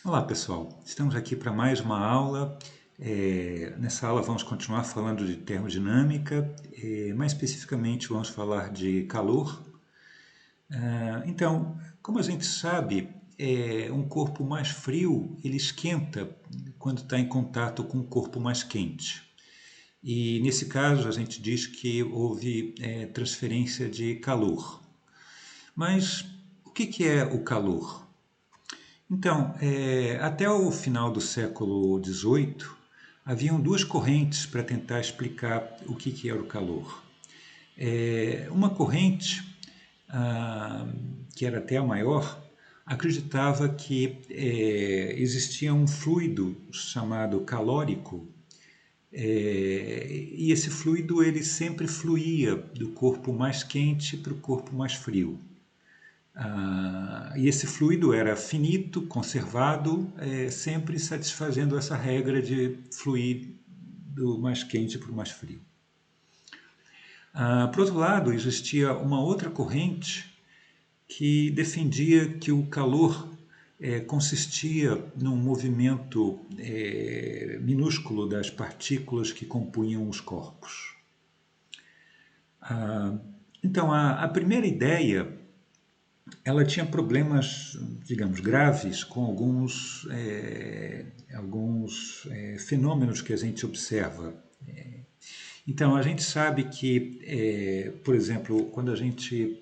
Olá pessoal, estamos aqui para mais uma aula. Nessa aula vamos continuar falando de termodinâmica, mais especificamente vamos falar de calor. Então, como a gente sabe, um corpo mais frio ele esquenta quando está em contato com um corpo mais quente. E nesse caso a gente diz que houve transferência de calor. Mas o que é o calor? Então, até o final do século XVIII, haviam duas correntes para tentar explicar o que era o calor. Uma corrente, que era até a maior, acreditava que existia um fluido chamado calórico, e esse fluido ele sempre fluía do corpo mais quente para o corpo mais frio. E esse fluido era finito, conservado, sempre satisfazendo essa regra de fluir do mais quente para o mais frio. Por outro lado, existia uma outra corrente que defendia que o calor consistia num movimento minúsculo das partículas que compunham os corpos. Então, a primeira ideia ela tinha problemas, digamos, graves com alguns fenômenos que a gente observa. Então, a gente sabe que, por exemplo, quando a gente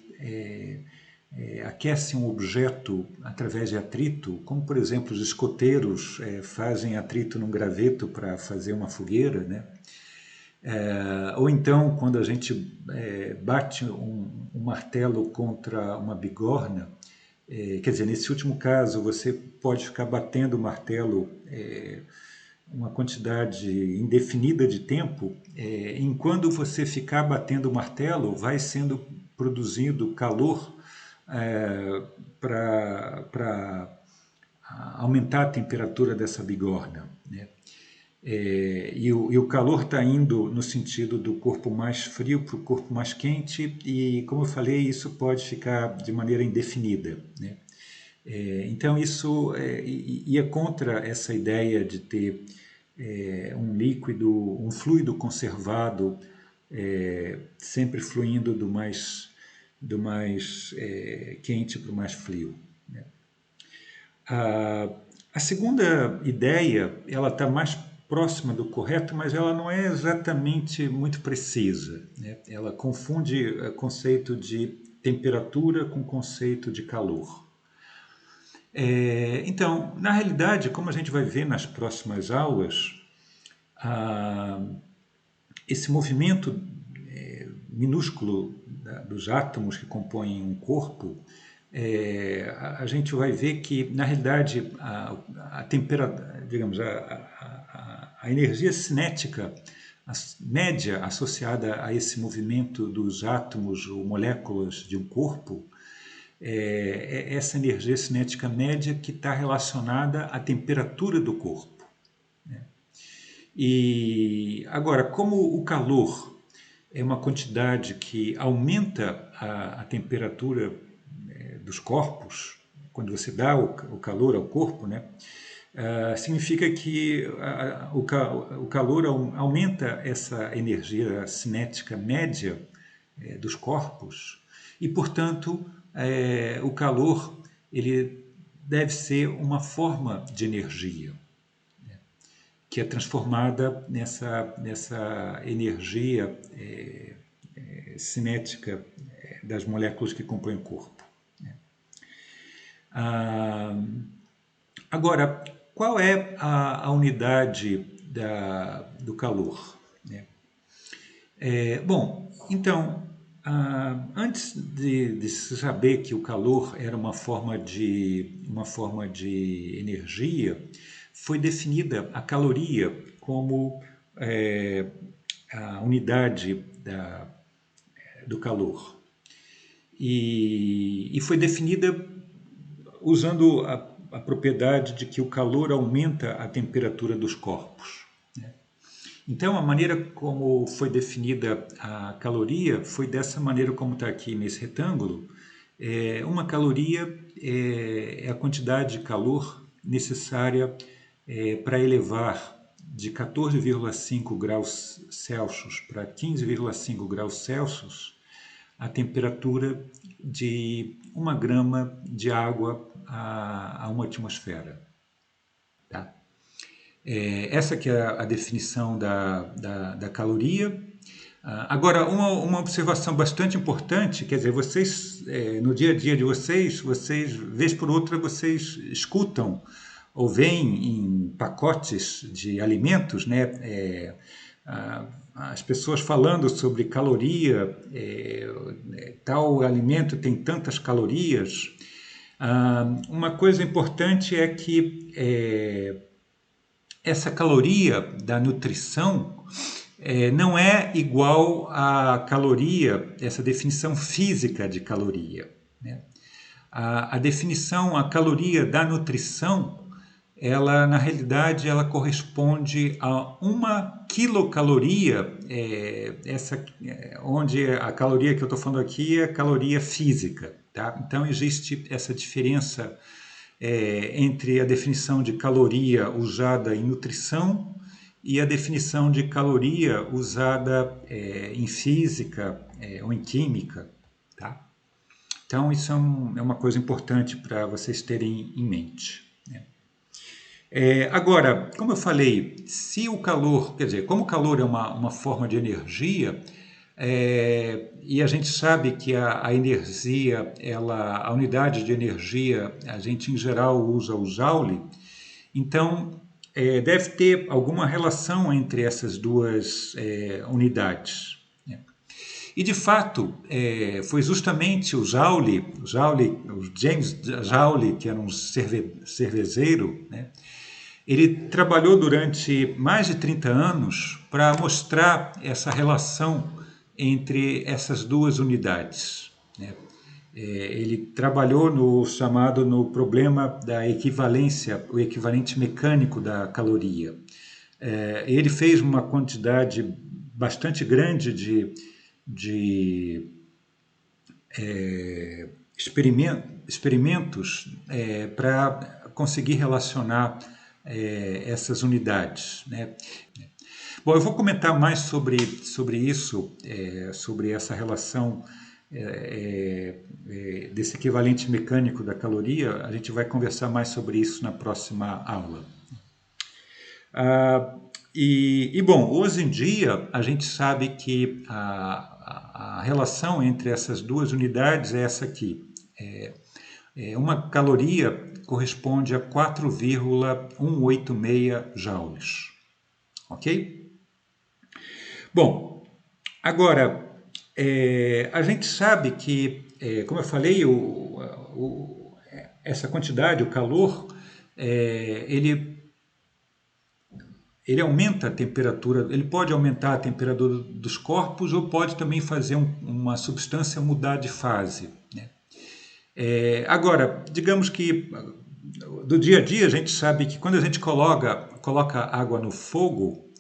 aquece um objeto através de atrito, como, por exemplo, os escoteiros fazem atrito num graveto para fazer uma fogueira, né? Ou então, quando a gente bate um martelo contra uma bigorna, quer dizer, nesse último caso, você pode ficar batendo o martelo uma quantidade indefinida de tempo, enquanto você ficar batendo o martelo, vai sendo produzido calor para aumentar a temperatura dessa bigorna, né? E o calor está indo no sentido do corpo mais frio para o corpo mais quente, e, como eu falei, isso pode ficar de maneira indefinida, né? Então, isso ia contra essa ideia de ter um líquido, um fluido conservado, sempre fluindo do mais quente para o mais frio, né? A segunda ideia, ela está mais próxima do correto, mas ela não é exatamente muito precisa, né? Ela confunde o conceito de temperatura com o conceito de calor. Então, na realidade, como a gente vai ver nas próximas aulas, esse movimento minúsculo dos átomos que compõem um corpo, a gente vai ver que, na realidade, a temperatura, digamos, a energia cinética média associada a esse movimento dos átomos ou moléculas de um corpo é essa energia cinética média que está relacionada à temperatura do corpo, né? E agora, como o calor é uma quantidade que aumenta a temperatura dos corpos, quando você dá o calor ao corpo, né? Significa que o calor aumenta essa energia cinética média dos corpos e, portanto, o calor ele deve ser uma forma de energia, né, que é transformada nessa energia cinética das moléculas que compõem o corpo, né? Agora, qual é a unidade do calor, né? Bom, então, antes de se saber que o calor era uma forma de energia, foi definida a caloria como a unidade do calor. E foi definida usando a propriedade de que o calor aumenta a temperatura dos corpos, né? Então, a maneira como foi definida a caloria foi dessa maneira como está aqui nesse retângulo. Uma caloria é a quantidade de calor necessária para elevar de 14,5 graus Celsius para 15,5 graus Celsius a temperatura de 1 grama de água a uma atmosfera. Tá? Essa que é a definição da caloria. Agora, uma observação bastante importante, quer dizer, vocês, no dia a dia de vocês, vez por outra, vocês escutam ou veem em pacotes de alimentos, né, as pessoas falando sobre caloria, tal alimento tem tantas calorias. Uma coisa importante é que essa caloria da nutrição não é igual à caloria, essa definição física de caloria, né? A definição, a caloria da nutrição, ela na realidade ela corresponde a 1 quilocaloria, onde a caloria que eu estou falando aqui é a caloria física, tá? Então existe essa diferença entre a definição de caloria usada em nutrição e a definição de caloria usada em física ou em química, tá? Então isso é uma coisa importante para vocês terem em mente, né? Agora, como eu falei, se o calor, quer dizer, como o calor é uma forma de energia, e a gente sabe que a energia, a unidade de energia, a gente em geral usa o Joule, então deve ter alguma relação entre essas duas unidades, né? E de fato, foi justamente o James Joule, que era um cervejeiro, né? Ele trabalhou durante mais de 30 anos para mostrar essa relação entre essas duas unidades, né? Ele trabalhou no problema da equivalência, o equivalente mecânico da caloria. Ele fez uma quantidade bastante grande de experimentos para conseguir relacionar essas unidades, né? Bom, eu vou comentar mais sobre isso, sobre essa relação desse equivalente mecânico da caloria. A gente vai conversar mais sobre isso na próxima aula. Bom, hoje em dia a gente sabe que a relação entre essas duas unidades é essa aqui. Uma caloria corresponde a 4,186 joules, ok? Bom, agora, a gente sabe que, como eu falei, essa quantidade, o calor, ele aumenta a temperatura, ele pode aumentar a temperatura dos corpos ou pode também fazer uma substância mudar de fase, né? Agora, digamos que do dia a dia a gente sabe que quando a gente coloca água no fogo,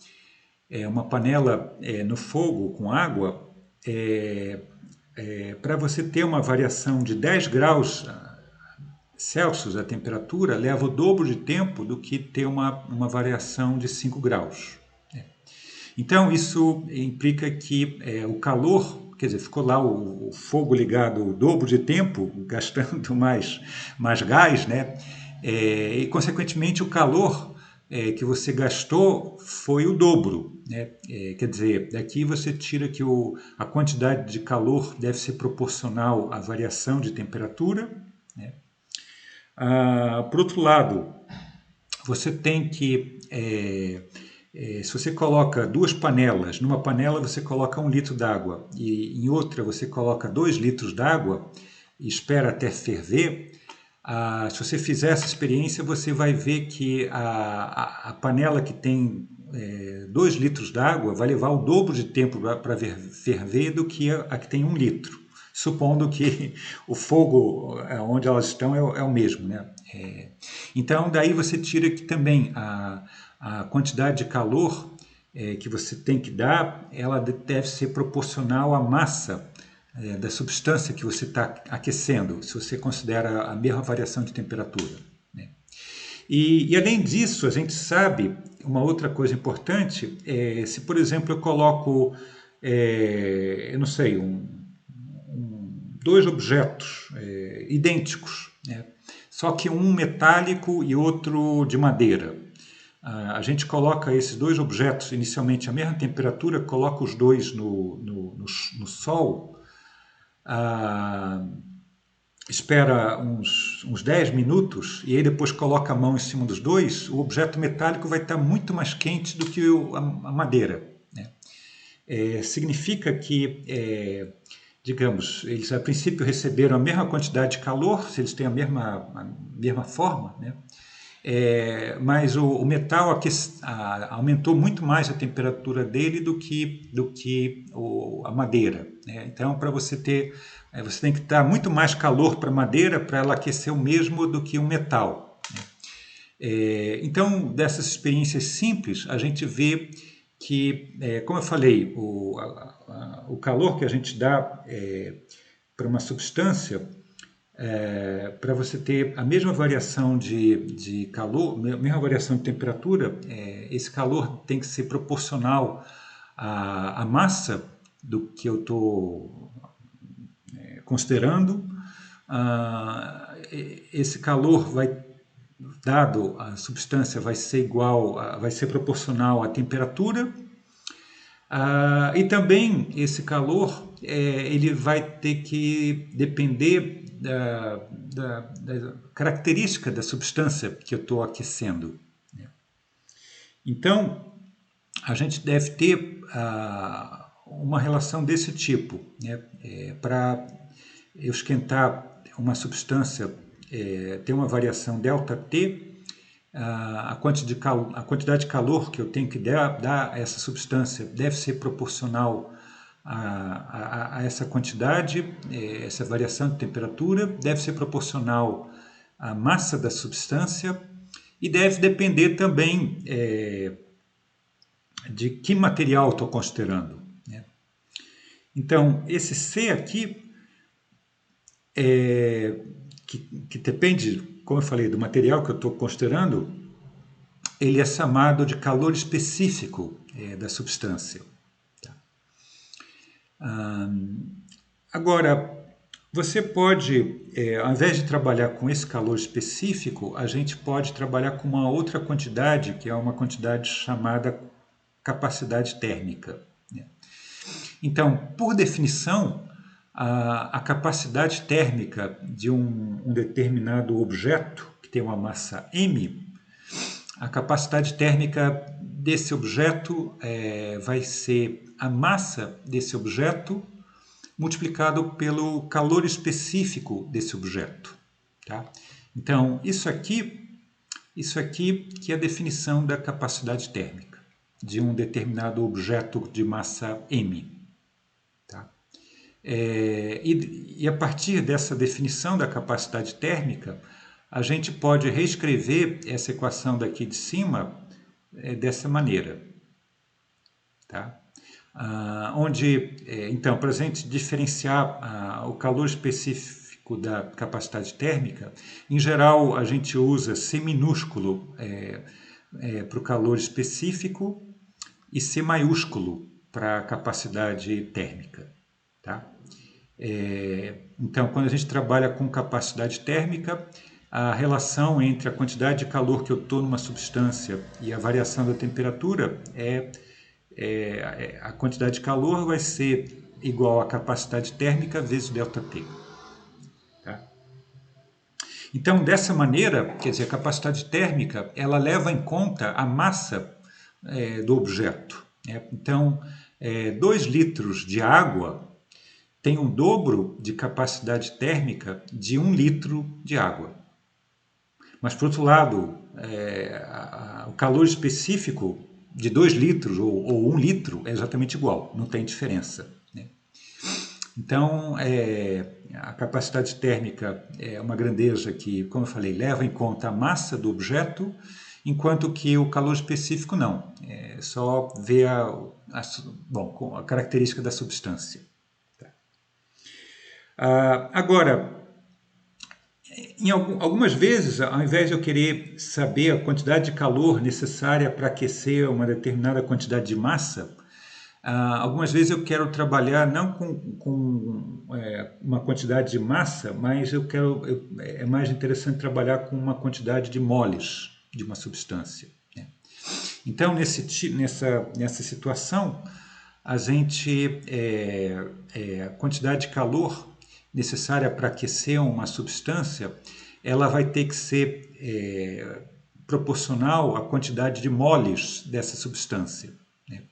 uma panela no fogo com água, para você ter uma variação de 10 graus Celsius a temperatura, leva o dobro de tempo do que ter uma variação de 5 graus. Então isso implica que o calor, quer dizer, ficou lá o fogo ligado o dobro de tempo, gastando mais gás, né? E consequentemente o calor que você gastou foi o dobro, né? Quer dizer, daqui você tira que a quantidade de calor deve ser proporcional à variação de temperatura, né? Por outro lado, você tem que, se você coloca duas panelas, numa panela você coloca 1 litro d'água e em outra você coloca 2 litros d'água e espera até ferver, se você fizer essa experiência, você vai ver que a panela que tem 2 litros d'água vai levar o dobro de tempo para ferver do que a que tem 1 litro, supondo que o fogo onde elas estão é o mesmo, né? Então, daí você tira que também a quantidade de calor que você tem que dar, ela deve ser proporcional à massa da substância que você está aquecendo, se você considera a mesma variação de temperatura, né? E além disso, a gente sabe, uma outra coisa importante, se por exemplo eu coloco, eu não sei, dois objetos idênticos, né? Só que um metálico e outro de madeira. A gente coloca esses dois objetos inicialmente à mesma temperatura, coloca os dois no sol, ah, espera uns 10 minutos e aí depois coloca a mão em cima dos dois, o objeto metálico vai estar muito mais quente do que a madeira, né? Significa que, digamos, eles a princípio receberam a mesma quantidade de calor, se eles têm a mesma forma, né? Mas o metal aumentou muito mais a temperatura dele do que a madeira, né? Então, para você ter, você tem que dar muito mais calor para a madeira para ela aquecer o mesmo do que o metal, né? Então, dessas experiências simples, a gente vê que, como eu falei, o calor que a gente dá para uma substância, para você ter a mesma variação de calor, a mesma variação de temperatura, esse calor tem que ser proporcional à massa do que eu estou considerando. Esse calor dado a substância vai ser igual, vai ser proporcional à temperatura. E também esse calor ele vai ter que depender da característica da substância que eu estou aquecendo, né? Então, a gente deve ter uma relação desse tipo, né? Para eu esquentar uma substância, tem uma variação ΔT, a quantidade de calor que eu tenho que dar a essa substância deve ser proporcional a essa quantidade, essa variação de temperatura, deve ser proporcional à massa da substância e deve depender também de que material estou considerando, né? Então, esse C aqui, que depende, como eu falei, do material que eu estou considerando, ele é chamado de calor específico da substância. Tá? Agora, você pode, ao invés de trabalhar com esse calor específico, a gente pode trabalhar com uma outra quantidade, que é uma quantidade chamada capacidade térmica, né? Então, por definição, a capacidade térmica de um determinado objeto, que tem uma massa m, a capacidade térmica desse objeto vai ser a massa desse objeto multiplicado pelo calor específico desse objeto, tá? Então, isso aqui que é a definição da capacidade térmica de um determinado objeto de massa m, tá? E a partir dessa definição da capacidade térmica, a gente pode reescrever essa equação daqui de cima dessa maneira, tá? Então, para a gente diferenciar o calor específico da capacidade térmica, em geral a gente usa C minúsculo para o calor específico e C maiúsculo para a capacidade térmica, tá? Então, quando a gente trabalha com capacidade térmica, a relação entre a quantidade de calor que eu estou numa substância e a variação da temperatura a quantidade de calor vai ser igual à capacidade térmica vezes ΔT. Tá? Então, dessa maneira, quer dizer, a capacidade térmica ela leva em conta a massa do objeto, né? Então, 2 litros de água tem um dobro de capacidade térmica de 1 litro de água. Mas, por outro lado, o calor específico de 2 litros ou 1 litro é exatamente igual, não tem diferença, né? Então, a capacidade térmica é uma grandeza que, como eu falei, leva em conta a massa do objeto, enquanto que o calor específico não. Só vê a característica da substância. Tá? Agora, Algumas vezes, ao invés de eu querer saber a quantidade de calor necessária para aquecer uma determinada quantidade de massa, algumas vezes eu quero trabalhar não com uma quantidade de massa, mas é mais interessante trabalhar com uma quantidade de moles de uma substância, né? Então, nessa situação, a quantidade de calor necessária para aquecer uma substância, ela vai ter que ser proporcional à quantidade de moles dessa substância, né?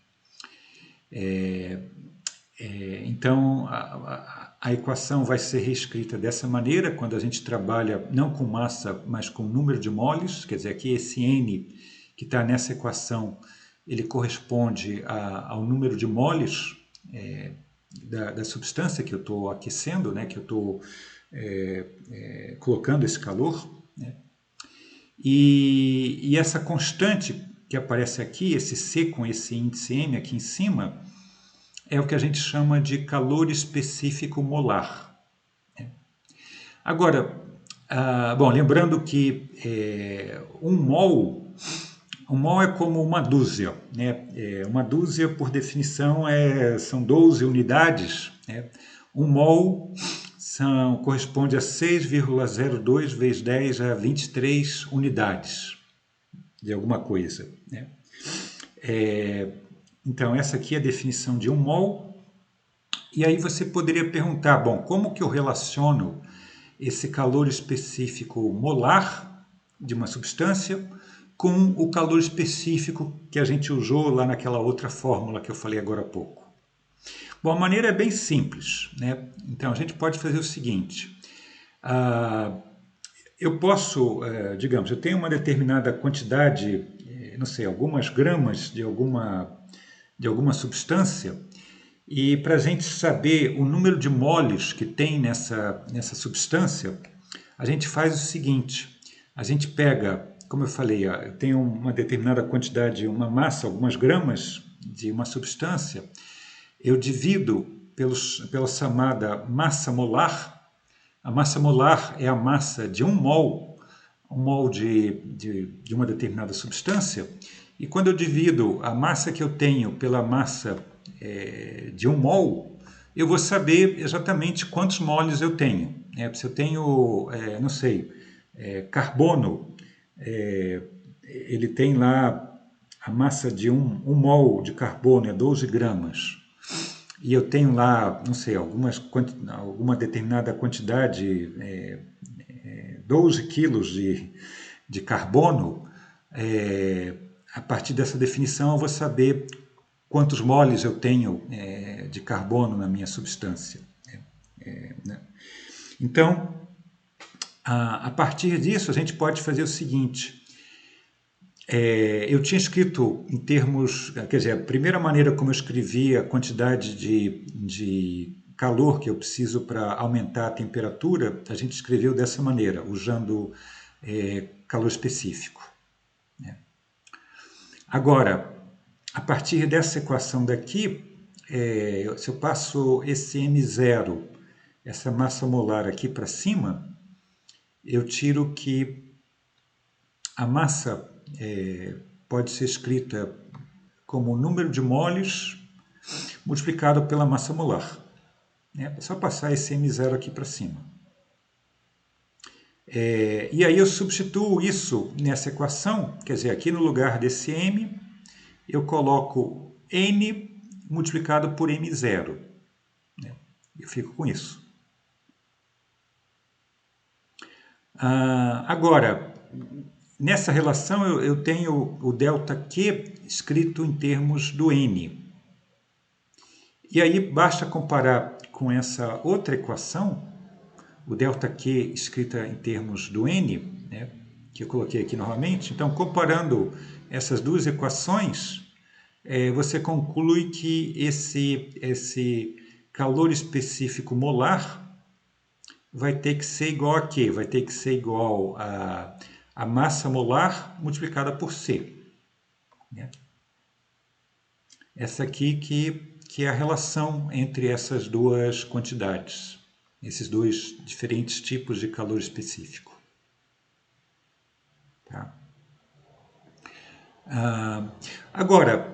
Então, a equação vai ser reescrita dessa maneira, quando a gente trabalha não com massa, mas com número de moles, quer dizer, aqui esse N que está nessa equação, ele corresponde ao número de moles da substância que eu estou aquecendo, né, que eu estou colocando esse calor, né? E essa constante que aparece aqui, esse C com esse índice M aqui em cima, é o que a gente chama de calor específico molar. Agora, bom, lembrando que um mol é como uma dúzia, né? Uma dúzia, por definição, são 12 unidades, né? Um mol corresponde a 6,02 vezes 10 a 23 unidades de alguma coisa, né? Então, essa aqui é a definição de um mol. E aí você poderia perguntar, bom, como que eu relaciono esse calor específico molar de uma substância com o calor específico que a gente usou lá naquela outra fórmula que eu falei agora há pouco? Bom, a maneira é bem simples, né? Então, a gente pode fazer o seguinte. Eu posso, digamos, eu tenho uma determinada quantidade, não sei, algumas gramas de alguma substância, e para a gente saber o número de moles que tem nessa substância, a gente faz o seguinte: a gente pega, como eu falei, eu tenho uma determinada quantidade, uma massa, algumas gramas de uma substância, eu divido pela chamada massa molar. A massa molar é a massa de um mol de uma determinada substância, e quando eu divido a massa que eu tenho pela massa de um mol, eu vou saber exatamente quantos moles eu tenho, né? Se eu tenho, não sei, carbono, ele tem lá a massa de um mol de carbono é 12 gramas, e eu tenho lá, não sei, alguma determinada quantidade, 12 quilos de carbono, a partir dessa definição eu vou saber quantos moles eu tenho de carbono na minha substância. Né? Então, a partir disso, a gente pode fazer o seguinte. Eu tinha escrito em termos, quer dizer, a primeira maneira como eu escrevi a quantidade de calor que eu preciso para aumentar a temperatura, a gente escreveu dessa maneira, usando calor específico, né? Agora, a partir dessa equação daqui, se eu passo esse M0, essa massa molar aqui para cima, eu tiro que a massa pode ser escrita como o número de moles multiplicado pela massa molar, né? É só passar esse M0 aqui para cima. E aí eu substituo isso nessa equação, quer dizer, aqui no lugar desse M, eu coloco N multiplicado por M0, né? Eu fico com isso. Agora, nessa relação eu tenho o ΔQ escrito em termos do N. E aí basta comparar com essa outra equação, o ΔQ escrita em termos do N, né, que eu coloquei aqui novamente. Então, comparando essas duas equações, você conclui que esse calor específico molar vai ter que ser igual a quê? Vai ter que ser igual a massa molar multiplicada por C, né? Essa aqui que é a relação entre essas duas quantidades. esses dois diferentes tipos de calor específico. Tá? Agora,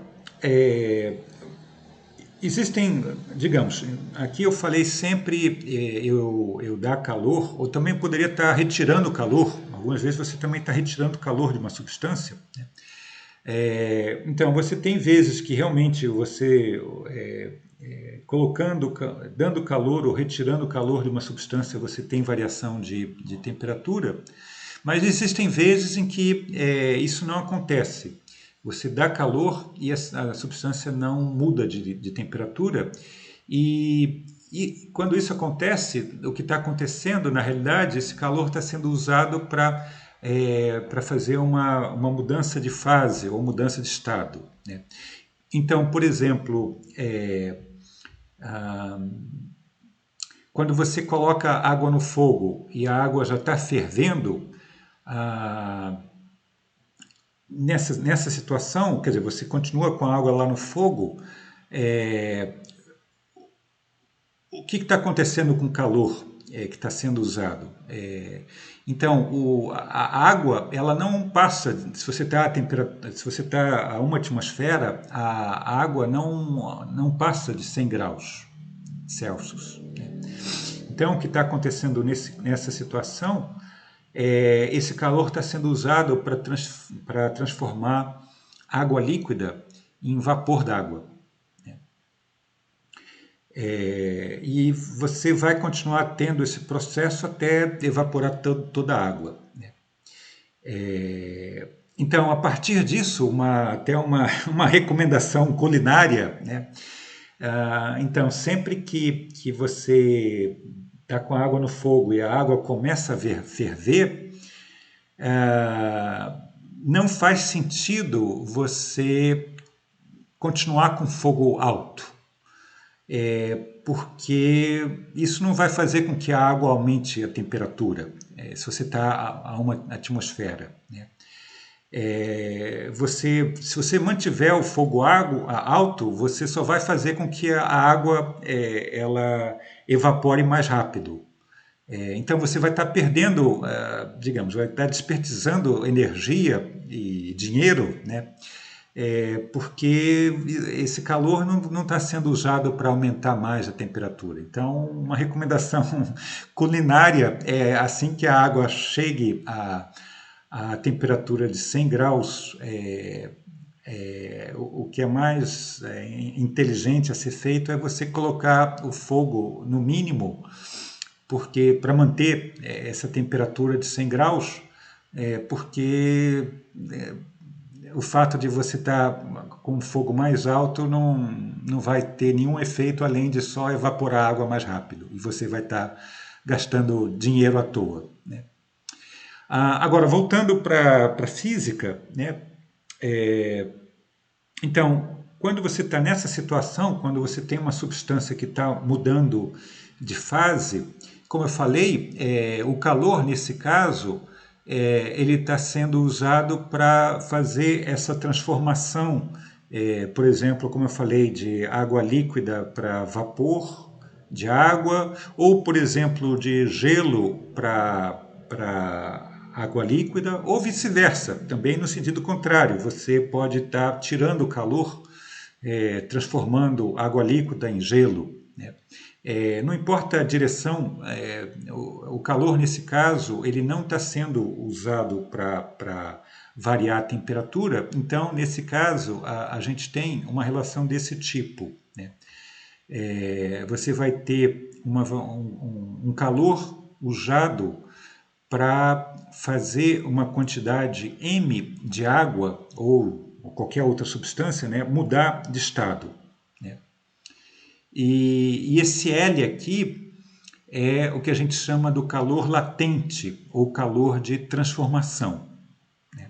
existem, digamos, aqui eu falei sempre eu dar calor, ou também poderia estar retirando calor. Algumas vezes você também está retirando calor de uma substância, né? Então, você tem vezes que realmente você dando calor ou retirando calor de uma substância, você tem variação de temperatura, mas existem vezes em que isso não acontece. Você dá calor e a substância não muda de temperatura, e quando isso acontece, o que está acontecendo, na realidade, esse calor está sendo usado para fazer uma mudança de fase ou mudança de estado, né? Então, por exemplo, quando você coloca água no fogo e a água já está fervendo, nessa situação, quer dizer, você continua com a água lá no fogo, o que está acontecendo com o calor que está sendo usado? Então, a água, ela não passa, se você está a 1 atmosfera, a água não passa de 100 graus Celsius, né? Então, o que está acontecendo nessa situação esse calor está sendo usado para transformar água líquida em vapor d'água. E você vai continuar tendo esse processo até evaporar toda a água, né? Então, a partir disso, até uma recomendação culinária, né? Então, sempre que você está com a água no fogo e a água começa a ferver, não faz sentido você continuar com fogo alto, porque isso não vai fazer com que a água aumente a temperatura, se você está a 1 atmosfera, né? Se você mantiver o fogo alto, você só vai fazer com que a água ela evapore mais rápido. Então você vai estar perdendo, digamos, vai estar desperdiçando energia e dinheiro, né? Porque esse calor não está sendo usado para aumentar mais a temperatura. Então, uma recomendação culinária é assim que a água chegue a temperatura de 100 graus, o que é mais inteligente a ser feito é você colocar o fogo no mínimo, porque para manter essa temperatura de 100 graus, porque o fato de você estar com o fogo mais alto não vai ter nenhum efeito além de só evaporar a água mais rápido, e você vai estar gastando dinheiro à toa, né? Agora, voltando para a física, né? Então, quando você está nessa situação, quando você tem uma substância que está mudando de fase, como eu falei, o calor nesse caso, ele está sendo usado para fazer essa transformação, por exemplo, como eu falei, de água líquida para vapor de água, ou, por exemplo, de gelo para água líquida, ou vice-versa, também no sentido contrário. Você pode estar tirando o calor, transformando água líquida em gelo, né? Não importa a direção, o calor nesse caso ele não está sendo usado para variar a temperatura. Então, nesse caso, a gente tem uma relação desse tipo, né? Você vai ter um calor usado para fazer uma quantidade M de água ou qualquer outra substância, né, mudar de estado, né? E esse L aqui é o que a gente chama do calor latente ou calor de transformação, né?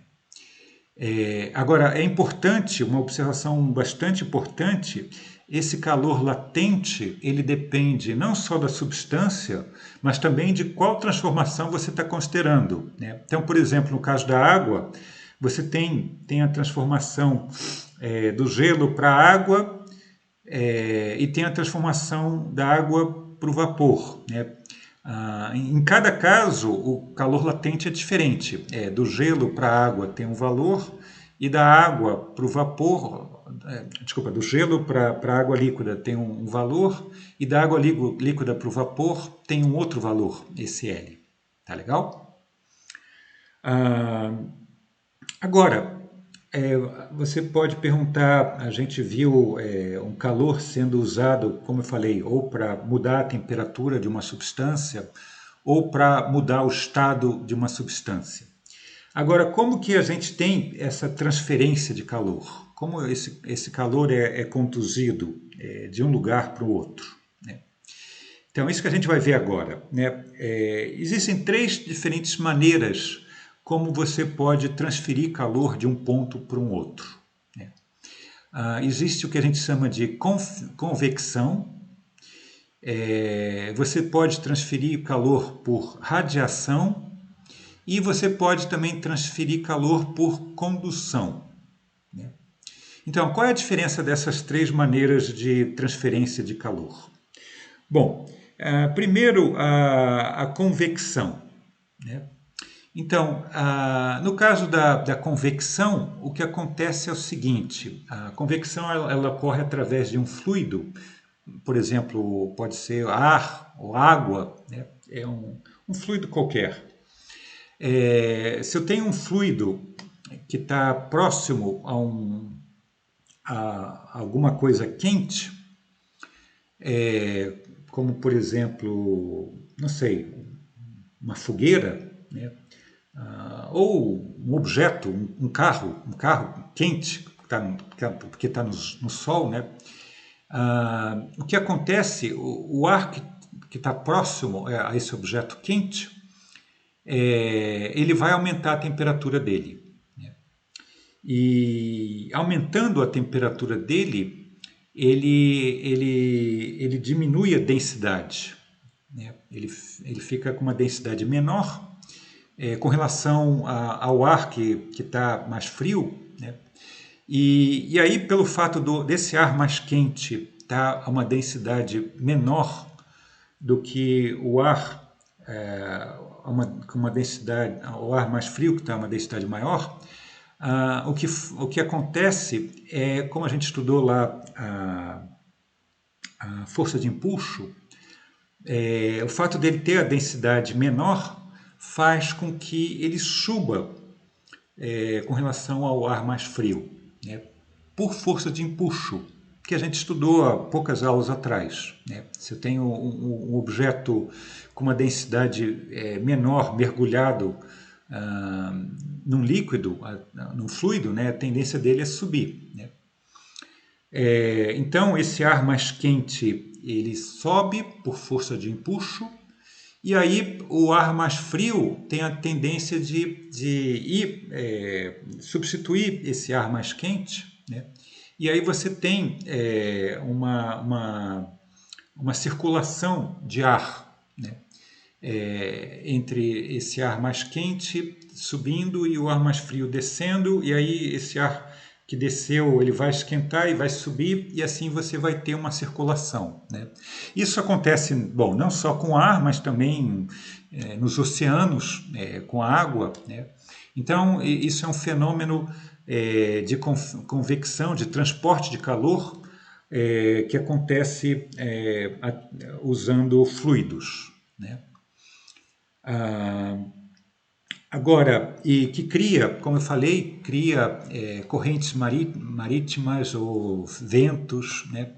Agora, é importante, uma observação bastante importante, esse calor latente, ele depende não só da substância, mas também de qual transformação você está considerando, né? Então, por exemplo, no caso da água, você tem a transformação do gelo para a água, e tem a transformação da água para o vapor, né? Em cada caso, o calor latente é diferente. Do gelo para a água tem um valor e da água para o vapor, desculpa, do gelo para a água líquida tem um valor e da água líquida para o vapor tem um outro valor, esse L. Tá legal? Agora, você pode perguntar, a gente viu um calor sendo usado, como eu falei, ou para mudar a temperatura de uma substância, ou para mudar o estado de uma substância. Agora, como que a gente tem essa transferência de calor? Como esse calor é conduzido de um lugar para o outro? Né? Então, isso que a gente vai ver agora. Né? Existem 3 diferentes maneiras como você pode transferir calor de um ponto para um outro. Né? Existe o que a gente chama de convecção. Você pode transferir calor por radiação e você pode também transferir calor por condução. Né? Então, qual é a diferença dessas 3 maneiras de transferência de calor? Bom, primeiro a convecção. Né? Então, no caso da convecção, o que acontece é o seguinte: a convecção ela ocorre através de um fluido, por exemplo, pode ser ar ou água, né? É um fluido qualquer. Se eu tenho um fluido que está próximo a alguma coisa quente, como por exemplo, não sei, uma fogueira, né? Ou um objeto, um carro quente, porque está no sol, né? O que acontece, o ar que está próximo a esse objeto quente, ele vai aumentar a temperatura dele. Né? E aumentando a temperatura dele, ele diminui a densidade. Né? Ele fica com uma densidade menor com relação ao ar que está mais frio. Né? E aí, pelo fato desse ar mais quente estar a uma densidade menor do que o ar com uma densidade, o ar mais frio que está a uma densidade maior, o que acontece é, como a gente estudou lá a força de empuxo, o fato dele ter a densidade menor faz com que ele suba com relação ao ar mais frio, né? Por força de empuxo, que a gente estudou há poucas aulas atrás. Né? Se eu tenho um objeto com uma densidade menor mergulhado num líquido, num fluido, né? A tendência dele é subir. Né? Então, esse ar mais quente ele sobe por força de empuxo, e aí o ar mais frio tem a tendência de ir substituir esse ar mais quente, né? E aí você tem uma circulação de ar, né? Entre esse ar mais quente subindo e o ar mais frio descendo, e aí esse ar que desceu ele vai esquentar e vai subir, e assim você vai ter uma circulação. Né? Isso acontece, bom, não só com ar, mas também nos oceanos, com a água. Né? Então, isso é um fenômeno de convecção, de transporte de calor, que acontece usando fluidos. Né? Agora, e que cria, como eu falei, cria correntes marítimas ou ventos. Né?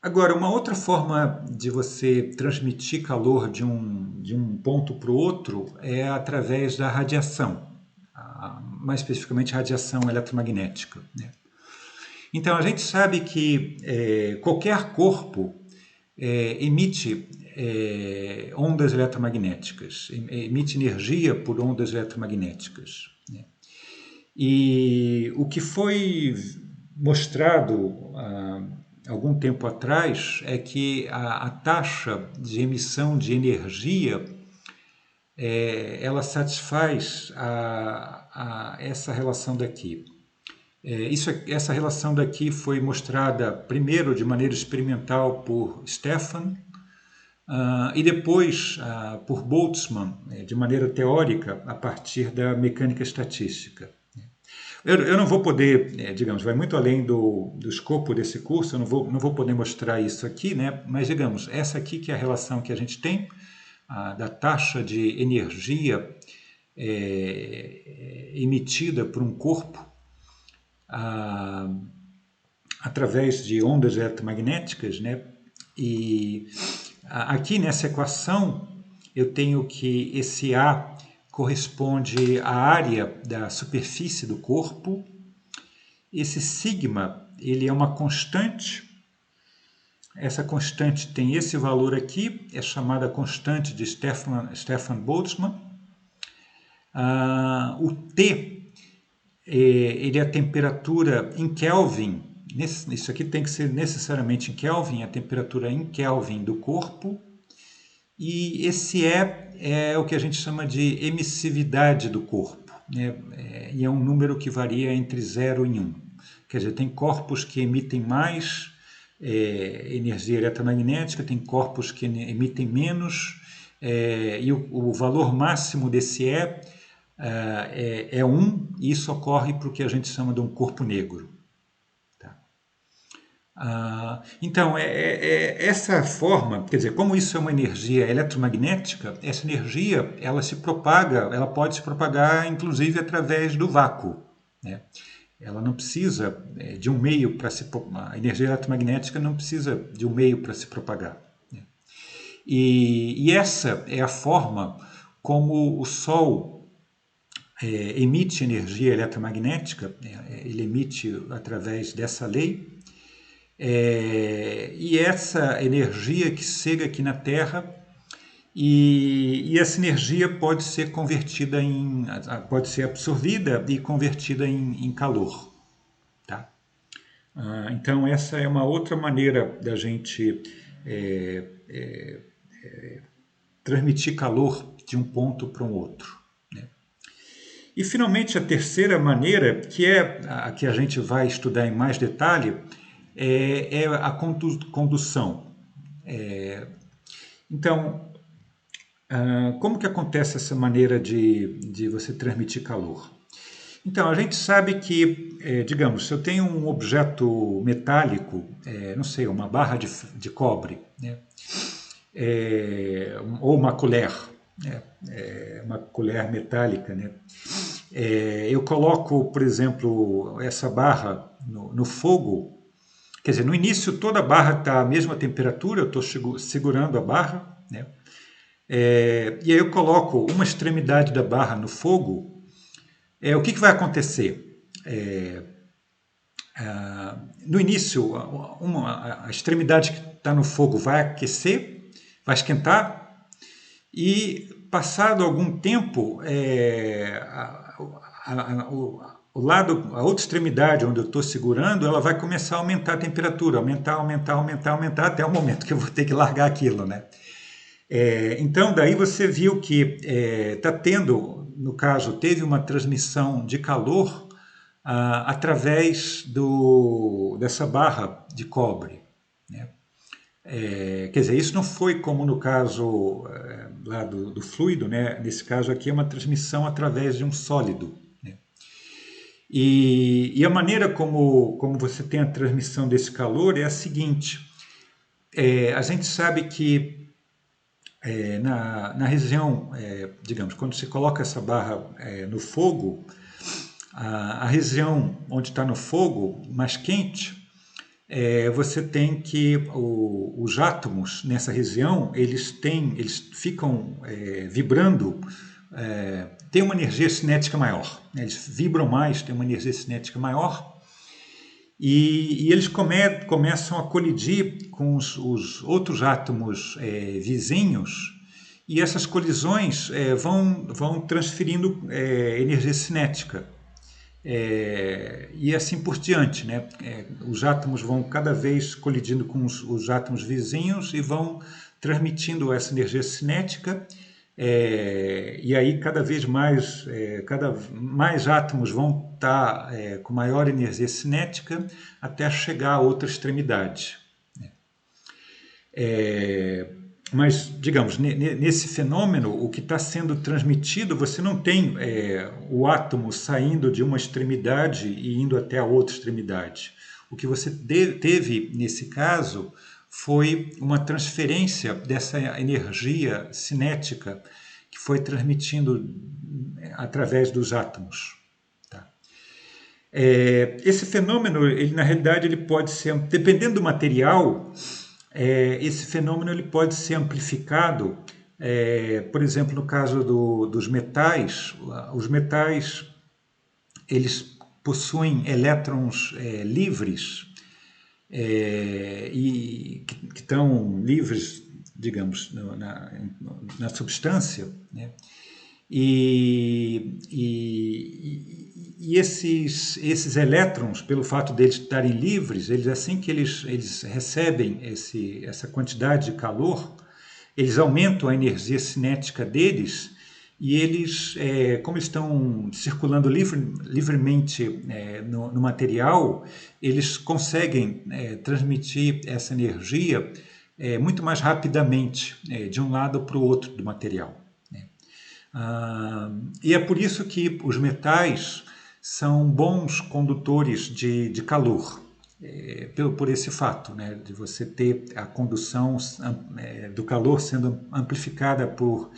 Agora, uma outra forma de você transmitir calor de um ponto para o outro é através da radiação, mais especificamente radiação eletromagnética. Né? Então, a gente sabe que qualquer corpo emite ondas eletromagnéticas, emite energia por ondas eletromagnéticas. Né? E o que foi mostrado há algum tempo atrás é que a taxa de emissão de energia ela satisfaz essa relação daqui. Essa relação daqui foi mostrada primeiro de maneira experimental por Stefan, e depois por Boltzmann, de maneira teórica, a partir da mecânica estatística. Eu não vou poder, digamos, vai muito além do escopo desse curso, eu não vou poder mostrar isso aqui, né? Mas, digamos, essa aqui que é a relação que a gente tem da taxa de energia emitida por um corpo através de ondas eletromagnéticas, né? E aqui nessa equação eu tenho que esse A corresponde à área da superfície do corpo. Esse sigma, ele é uma constante. Essa constante tem esse valor aqui, é chamada constante de Stefan Boltzmann. O T, ele é a temperatura em Kelvin. Isso aqui tem que ser necessariamente em Kelvin, a temperatura em Kelvin do corpo. E esse é o que a gente chama de emissividade do corpo, né? E é um número que varia entre 0 e 1. Quer dizer, tem corpos que emitem mais energia eletromagnética, tem corpos que emitem menos, e o valor máximo desse é 1, e isso ocorre para o que a gente chama de um corpo negro. Então, essa forma, quer dizer, como isso é uma energia eletromagnética, essa energia ela se propaga, ela pode se propagar inclusive através do vácuo, né? Ela não precisa de um meio para se a energia eletromagnética não precisa de um meio para se propagar, né? E essa é a forma como o Sol emite energia eletromagnética, ele emite através dessa lei. E essa energia que chega aqui na Terra, e essa energia pode ser convertida pode ser absorvida e convertida em calor, tá? Então essa é uma outra maneira da gente transmitir calor de um ponto para um outro, né? E finalmente a terceira maneira, que é a que a gente vai estudar em mais detalhe, é a condução. Então, como que acontece essa maneira de você transmitir calor? Então, a gente sabe que, digamos, se eu tenho um objeto metálico, não sei, uma barra de cobre, né? Ou uma colher, né? Uma colher metálica, né? Eu coloco, por exemplo, essa barra no fogo. Quer dizer, no início toda a barra está à mesma temperatura, eu estou segurando a barra, né? E aí eu coloco uma extremidade da barra no fogo. O que vai acontecer? No início, a extremidade que está no fogo vai aquecer, vai esquentar, e passado algum tempo, a outra extremidade onde eu estou segurando, ela vai começar a aumentar a temperatura, aumentar, até o momento que eu vou ter que largar aquilo, né? Então, daí você viu que está tendo, no caso, teve uma transmissão de calor através dessa barra de cobre, né? Quer dizer, isso não foi como no caso lá do fluido, né? Nesse caso aqui é uma transmissão através de um sólido. E a maneira como você tem a transmissão desse calor é a seguinte: a gente sabe que na região, digamos, quando você coloca essa barra no fogo, a região onde está no fogo, mais quente, você tem que os átomos nessa região, eles ficam vibrando, tem uma energia cinética maior, né? Eles vibram mais, tem uma energia cinética maior, e eles começam a colidir com os outros átomos vizinhos, e essas colisões vão transferindo energia cinética. E assim por diante, né? Os átomos vão cada vez colidindo com os átomos vizinhos e vão transmitindo essa energia cinética, e aí cada vez mais, mais átomos vão estar com maior energia cinética até chegar a outra extremidade, né? Mas, digamos, nesse fenômeno, o que está sendo transmitido, você não tem o átomo saindo de uma extremidade e indo até a outra extremidade. O que você teve nesse caso foi uma transferência dessa energia cinética que foi transmitindo através dos átomos. Tá? Esse fenômeno, ele, na realidade, ele pode ser, dependendo do material, esse fenômeno ele pode ser amplificado, por exemplo, no caso dos metais, os metais eles possuem elétrons livres e que estão livres, digamos, na substância, né? E esses elétrons, pelo fato deles estarem livres, eles assim que eles recebem essa quantidade de calor, eles aumentam a energia cinética deles e eles, como estão circulando livremente no material, eles conseguem transmitir essa energia muito mais rapidamente de um lado para o outro do material. E é por isso que os metais são bons condutores de calor, por esse fato, né, de você ter a condução do calor sendo amplificada por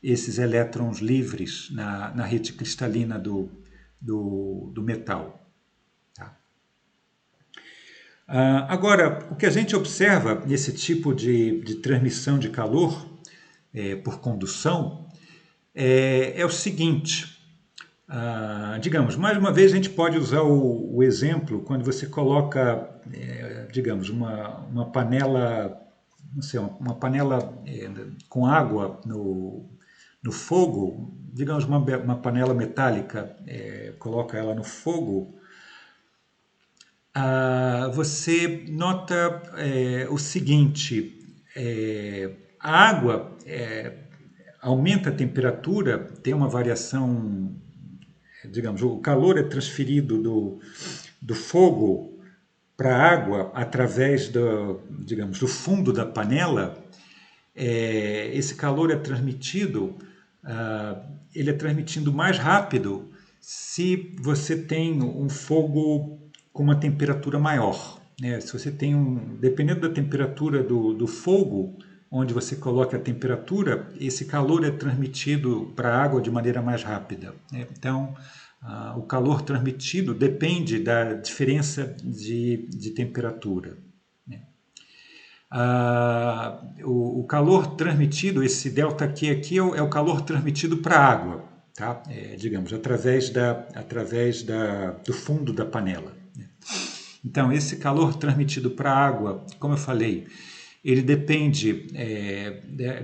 esses elétrons livres na rede cristalina do metal. Tá? Agora, o que a gente observa nesse tipo de transmissão de calor por condução é o seguinte, digamos, mais uma vez a gente pode usar o exemplo quando você coloca, digamos, uma panela, não sei, uma panela com água no fogo, digamos uma panela metálica, coloca ela no fogo, você nota o seguinte, a água aumenta a temperatura, tem uma variação, digamos, o calor é transferido do fogo para a água através digamos, do fundo da panela. Esse calor é transmitido, ele é transmitido mais rápido se você tem um fogo com uma temperatura maior. Né? Se você tem dependendo da temperatura do fogo, onde você coloca a temperatura, esse calor é transmitido para a água de maneira mais rápida. Né? Então, o calor transmitido depende da diferença de temperatura. Né? O calor transmitido, esse ΔQ aqui é o calor transmitido para a água, tá? Digamos, através do fundo da panela. Né? Então, esse calor transmitido para a água, como eu falei, ele depende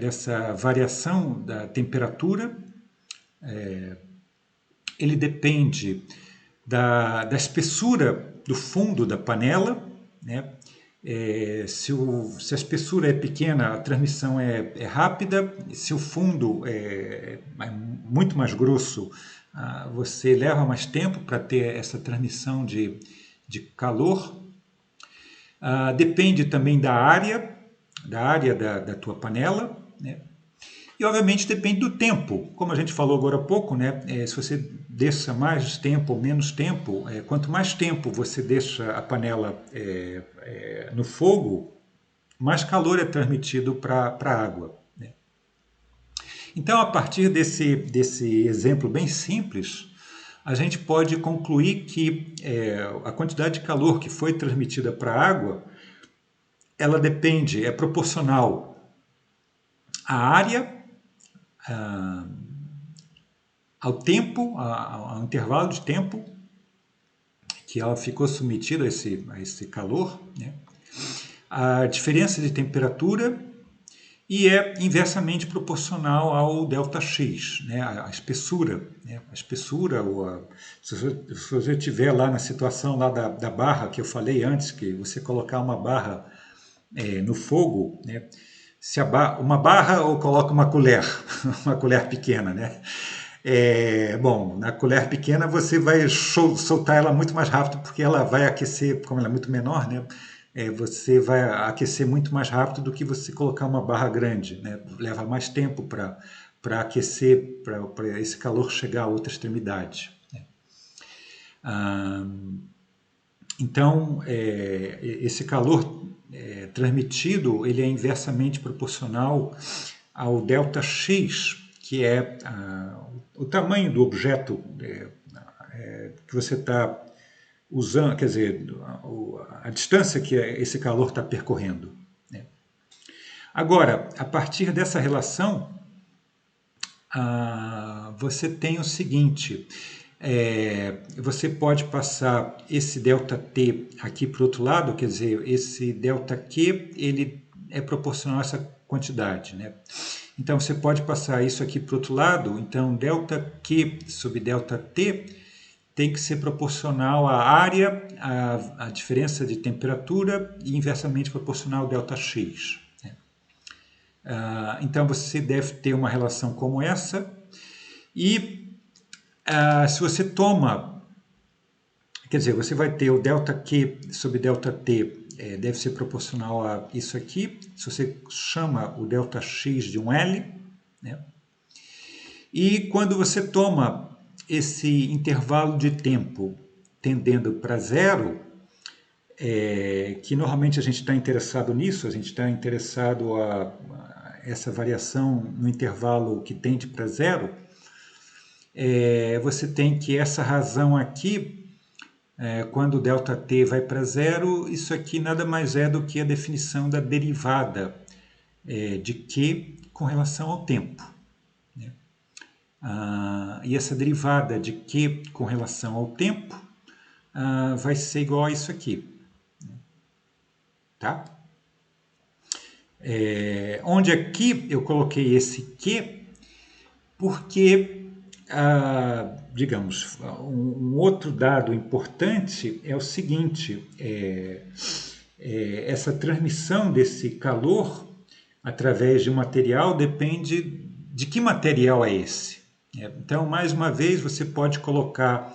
dessa variação da temperatura, ele depende da espessura do fundo da panela, né? Se a espessura é pequena, a transmissão é rápida, se o fundo é muito mais grosso, você leva mais tempo para ter essa transmissão de calor. Depende também da área da tua panela, né? E obviamente depende do tempo, como a gente falou agora há pouco, né? Se você deixa mais tempo ou menos tempo, quanto mais tempo você deixa a panela no fogo, mais calor é transmitido para a água. Né? Então, a partir desse exemplo bem simples, a gente pode concluir que a quantidade de calor que foi transmitida para a água, ela depende, é proporcional à área, ao tempo, ao intervalo de tempo que ela ficou submetida a esse calor, né? A diferença de temperatura e é inversamente proporcional ao ΔX, né? A espessura. Né? A espessura, se você estiver lá na situação lá da barra que eu falei antes, que você colocar uma barra no fogo, né? Se uma barra ou coloca uma colher, uma colher pequena, né? Bom, na colher pequena você vai soltar ela muito mais rápido porque ela vai aquecer, como ela é muito menor, né? você vai aquecer muito mais rápido do que você colocar uma barra grande, né? Leva mais tempo para aquecer, para esse calor chegar a outra extremidade, né? Então, esse calor transmitido, ele é inversamente proporcional ao ΔX, que é o tamanho do objeto que você está usando, quer dizer, a distância que esse calor está percorrendo, né? Agora, a partir dessa relação, você tem o seguinte, você pode passar esse ΔT aqui para o outro lado, quer dizer, esse ΔQ, ele é proporcional a essa quantidade, né? Então, você pode passar isso aqui para o outro lado, então ΔQ sobre ΔT tem que ser proporcional à área, à diferença de temperatura e inversamente proporcional ao ΔX, né? Então, você deve ter uma relação como essa e se você toma, quer dizer, você vai ter o ΔQ sobre ΔT, deve ser proporcional a isso aqui, se você chama o ΔX de um L, né? E quando você toma esse intervalo de tempo tendendo para zero, que normalmente a gente está interessado nisso, a gente está interessado a essa variação no intervalo que tende para zero, você tem que essa razão aqui, quando o ΔT vai para zero, isso aqui nada mais é do que a definição da derivada de Q com relação ao tempo, né? E essa derivada de Q com relação ao tempo vai ser igual a isso aqui, tá? Onde aqui eu coloquei esse Q porque, digamos, um outro dado importante é o seguinte, essa transmissão desse calor através de um material depende de que material é esse. Então, mais uma vez, você pode colocar,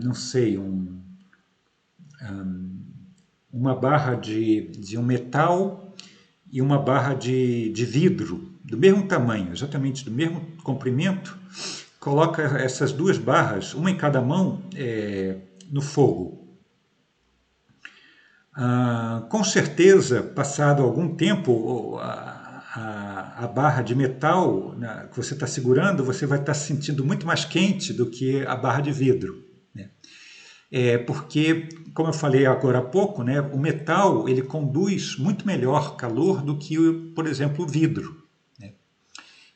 não sei, uma barra de um metal e uma barra de vidro do mesmo tamanho, exatamente do mesmo comprimento, coloca essas duas barras, uma em cada mão, no fogo. Com certeza, passado algum tempo, a barra de metal que você está segurando, você vai estar se sentindo muito mais quente do que a barra de vidro, né? Porque, como eu falei agora há pouco, né, o metal ele conduz muito melhor calor do que, por exemplo, o vidro, né?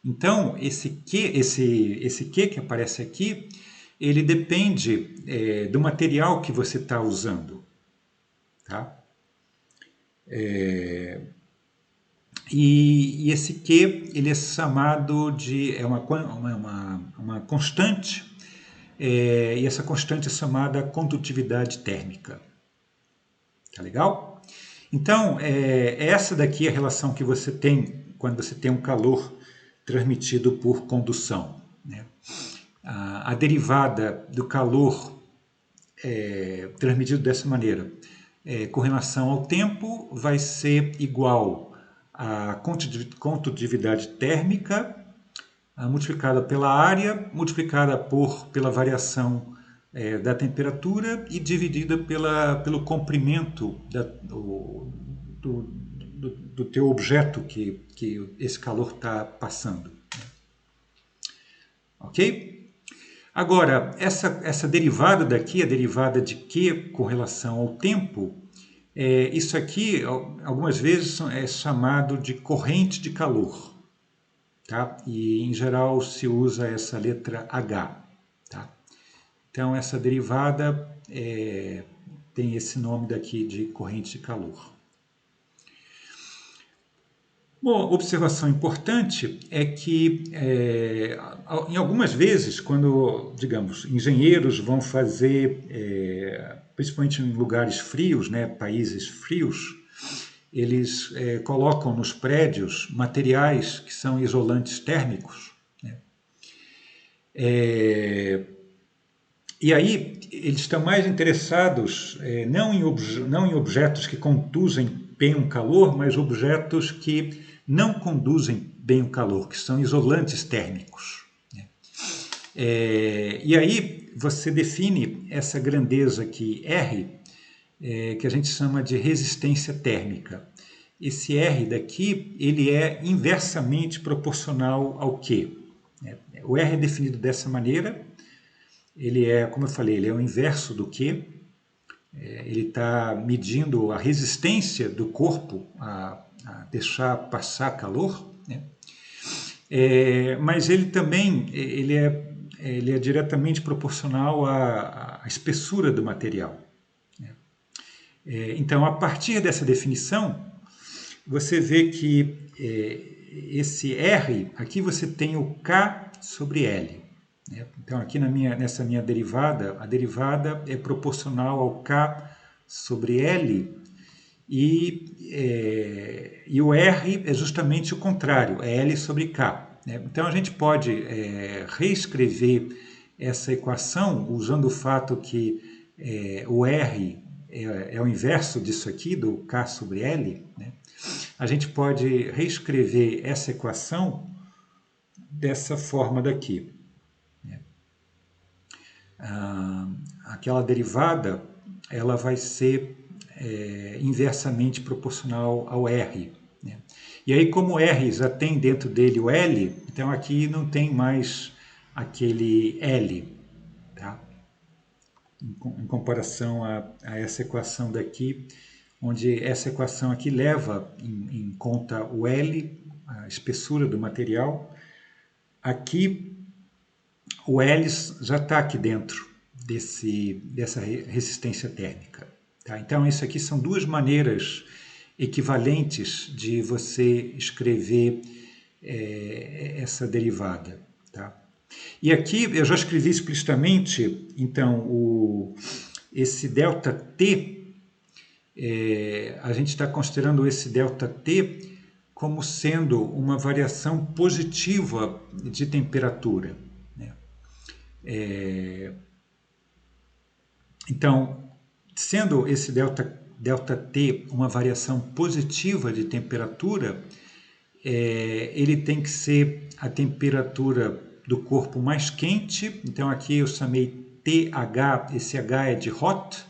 Então, esse Q que aparece aqui, ele depende do material que você está usando, tá? E esse Q ele é chamado de uma constante, e essa constante é chamada condutividade térmica. Tá legal? Então, essa daqui é a relação que você tem quando você tem um calor transmitido por condução, né? A derivada do calor transmitido dessa maneira, com relação ao tempo, vai ser igual a condutividade térmica multiplicada pela área, multiplicada pela variação da temperatura e dividida pelo comprimento do teu objeto que esse calor está passando. Ok? Agora, essa derivada daqui, a derivada de Q com relação ao tempo, isso aqui algumas vezes é chamado de corrente de calor, tá? E em geral se usa essa letra H, tá? Então essa derivada tem esse nome daqui de corrente de calor. Bom, observação importante é que, em algumas vezes, quando, digamos, engenheiros vão fazer, principalmente em lugares frios, né, países frios, eles colocam nos prédios materiais que são isolantes térmicos, né? E aí, eles estão mais interessados não em objetos que conduzem bem o calor, mas objetos que não conduzem bem o calor, que são isolantes térmicos. E aí você define essa grandeza aqui, R, que a gente chama de resistência térmica. Esse R daqui, ele é inversamente proporcional ao Q. O R é definido dessa maneira, ele é, como eu falei, ele é o inverso do Q, ele está medindo a resistência do corpo a deixar passar calor, né? Mas ele também ele é diretamente proporcional à espessura do material. Então, a partir dessa definição, você vê que esse R, aqui você tem o K sobre L. Então, aqui nessa minha derivada, a derivada é proporcional ao K sobre L e o R é justamente o contrário, é L sobre K. Então, a gente pode reescrever essa equação usando o fato que o R é o inverso disso aqui, do K sobre L. A gente pode reescrever essa equação dessa forma daqui. Aquela derivada ela vai ser inversamente proporcional ao R. E aí, como o R já tem dentro dele o L, então aqui não tem mais aquele L, tá? Em comparação a essa equação daqui, onde essa equação aqui leva em conta o L, a espessura do material. Aqui o L já está aqui dentro dessa resistência térmica. Tá? Então, isso aqui são duas maneiras equivalentes de você escrever essa derivada. Tá? E aqui eu já escrevi explicitamente, então, esse ΔT, a gente está considerando esse ΔT como sendo uma variação positiva de temperatura. Então, sendo esse ΔT uma variação positiva de temperatura, ele tem que ser a temperatura do corpo mais quente. Então, aqui eu chamei TH, esse H é de hot,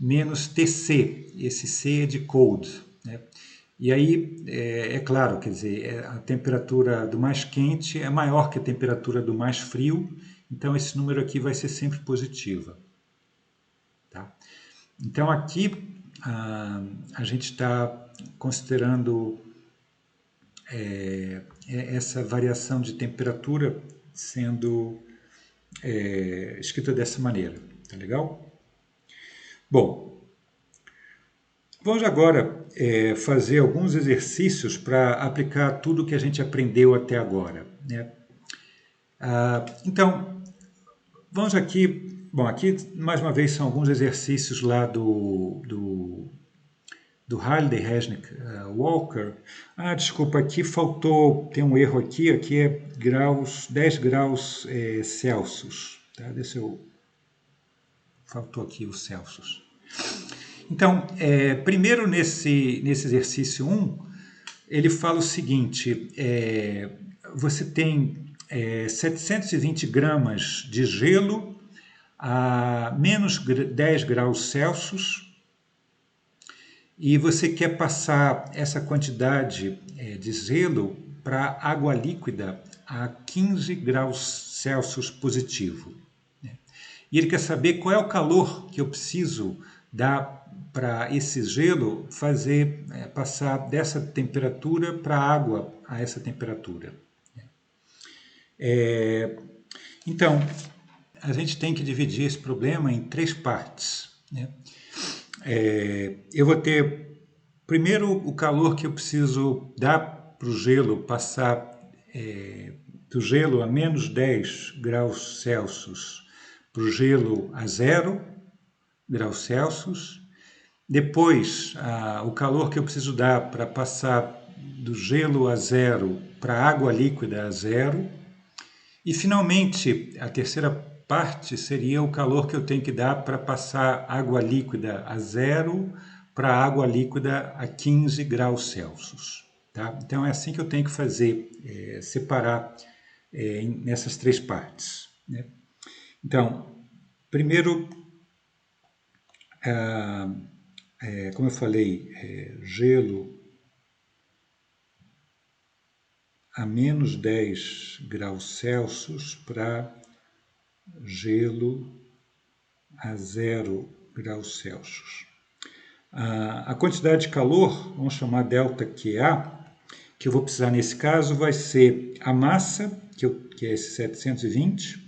menos TC, esse C é de cold. E aí, é claro, quer dizer, a temperatura do mais quente é maior que a temperatura do mais frio, então esse número aqui vai ser sempre positiva. Tá? Então aqui a gente está considerando essa variação de temperatura sendo escrita dessa maneira. Tá legal? Bom, vamos agora fazer alguns exercícios para aplicar tudo que a gente aprendeu até agora. Então, vamos aqui. Bom, aqui mais uma vez são alguns exercícios lá do Halliday, Resnick, Walker. Desculpa, aqui faltou, tem um erro aqui é graus, 10 graus Celsius. Tá? Faltou aqui os Celsius. Então, primeiro nesse exercício 1, ele fala o seguinte, você tem 720 gramas de gelo a menos 10 graus Celsius e você quer passar essa quantidade de gelo para água líquida a 15 graus Celsius positivo. E ele quer saber qual é o calor que eu preciso dar para esse gelo passar dessa temperatura para a água a essa temperatura. Então, a gente tem que dividir esse problema em 3 partes. Eu vou ter, primeiro, o calor que eu preciso dar para o gelo passar do gelo a menos 10 graus Celsius para o gelo a 0 graus Celsius. Depois, o calor que eu preciso dar para passar do gelo a 0 para a água líquida a 0. E, finalmente, a terceira parte seria o calor que eu tenho que dar para passar água líquida a 0 para água líquida a 15 graus Celsius. Tá? Então é assim que eu tenho que fazer, separar nessas três partes. Né? Então, primeiro, como eu falei, gelo a menos 10 graus Celsius para gelo a 0 graus Celsius. A quantidade de calor, vamos chamar ΔQA, que eu vou precisar nesse caso, vai ser a massa, que é esse 720.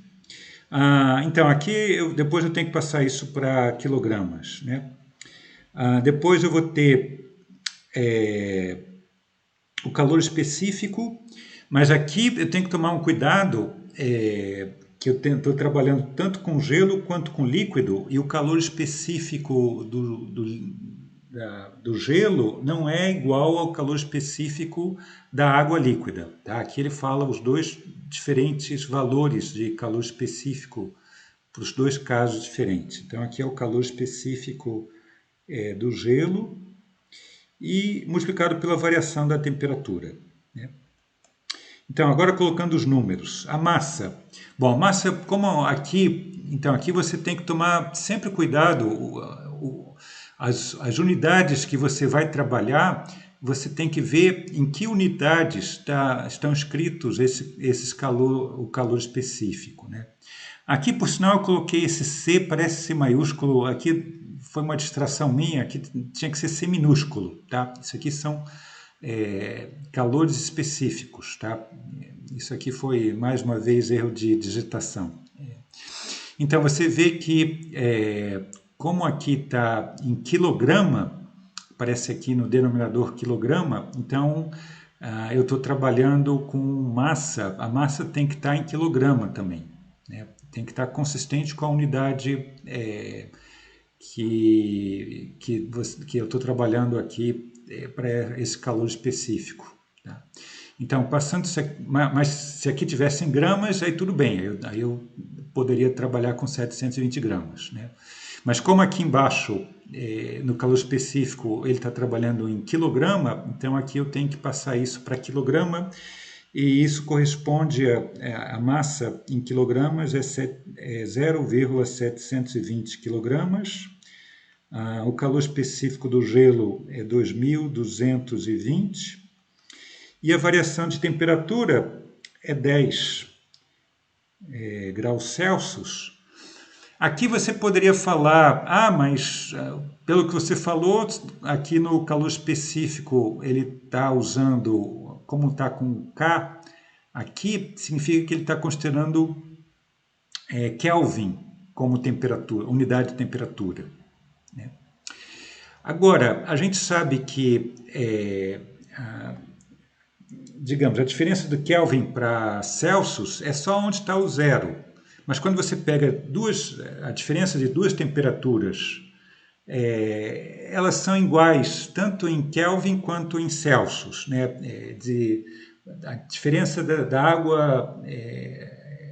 Então, aqui depois eu tenho que passar isso para quilogramas. Né? Depois eu vou ter o calor específico, mas aqui eu tenho que tomar um cuidado, que eu estou trabalhando tanto com gelo quanto com líquido, e o calor específico do gelo não é igual ao calor específico da água líquida. Tá? Aqui ele fala os dois diferentes valores de calor específico para os dois casos diferentes. Então aqui é o calor específico do gelo e multiplicado pela variação da temperatura. Né? Então, agora colocando os números. A massa. Bom, a massa, como aqui... Então, aqui você tem que tomar sempre cuidado. As unidades que você vai trabalhar, você tem que ver em que unidades estão escritos o calor específico. Né? Aqui, por sinal, eu coloquei esse C, parece C maiúsculo. Aqui foi uma distração minha, aqui tinha que ser C minúsculo. Tá? Isso aqui são calores específicos. Tá? Isso aqui foi, mais uma vez, erro de digitação. Então, você vê que, como aqui está em quilograma, aparece aqui no denominador quilograma, então eu estou trabalhando com massa, a massa tem que estar em quilograma também. Né? Tem que estar consistente com a unidade que eu estou trabalhando aqui para esse calor específico. Tá? Então, passando isso aqui, mas se aqui tivesse em gramas, aí tudo bem, aí eu poderia trabalhar com 720 gramas. Né? Mas como aqui embaixo, no calor específico, ele está trabalhando em quilograma, então aqui eu tenho que passar isso para quilograma, e isso corresponde a massa em quilogramas, é 0,720 quilogramas. O calor específico do gelo é 2.220 e a variação de temperatura é 10 graus Celsius. Aqui você poderia falar, mas pelo que você falou, aqui no calor específico ele está usando, como está com K, aqui significa que ele está considerando Kelvin como temperatura, unidade de temperatura. Né? Agora, a gente sabe que, digamos, a diferença do Kelvin para Celsius é só onde está o zero. Mas quando você pega a diferença de duas temperaturas, elas são iguais tanto em Kelvin quanto em Celsius. Né? A diferença da água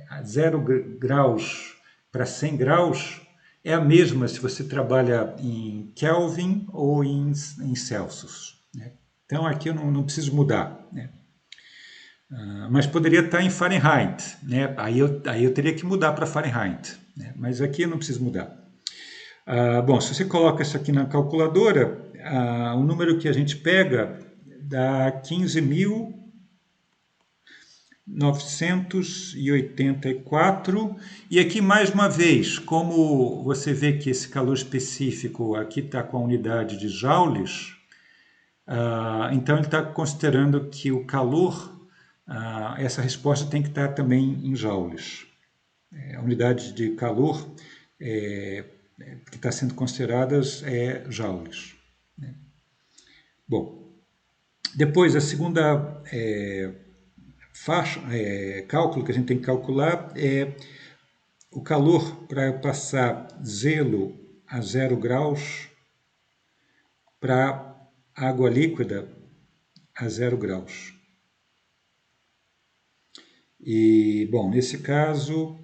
a 0 graus para 100 graus é a mesma se você trabalha em Kelvin ou em Celsius. Né? Então aqui eu não preciso mudar. Né? Mas poderia estar em Fahrenheit. Né? Aí eu teria que mudar para Fahrenheit. Né? Mas aqui eu não preciso mudar. Bom, se você coloca isso aqui na calculadora, o número que a gente pega dá 15.984. E aqui, mais uma vez, como você vê que esse calor específico aqui está com a unidade de joules, então ele está considerando que o calor, essa resposta tem que estar também em joules. A unidade de calor que está sendo consideradas é joules. Né? Bom, depois a segunda cálculo que a gente tem que calcular é o calor para passar gelo a 0 graus para água líquida a 0 graus. E, bom, nesse caso,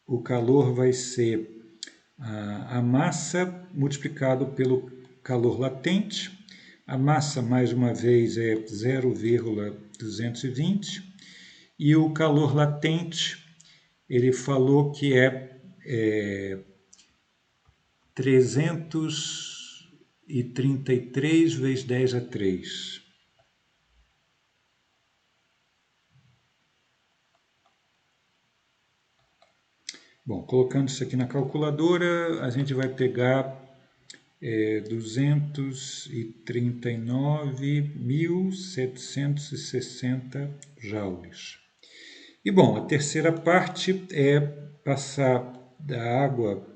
o calor vai ser a massa multiplicado pelo calor latente. A massa, mais uma vez, é 0,220. E o calor latente, ele falou que é 333 vezes 10 a 3. Bom, colocando isso aqui na calculadora, a gente vai pegar 239.760 joules. E bom, a terceira parte é passar da água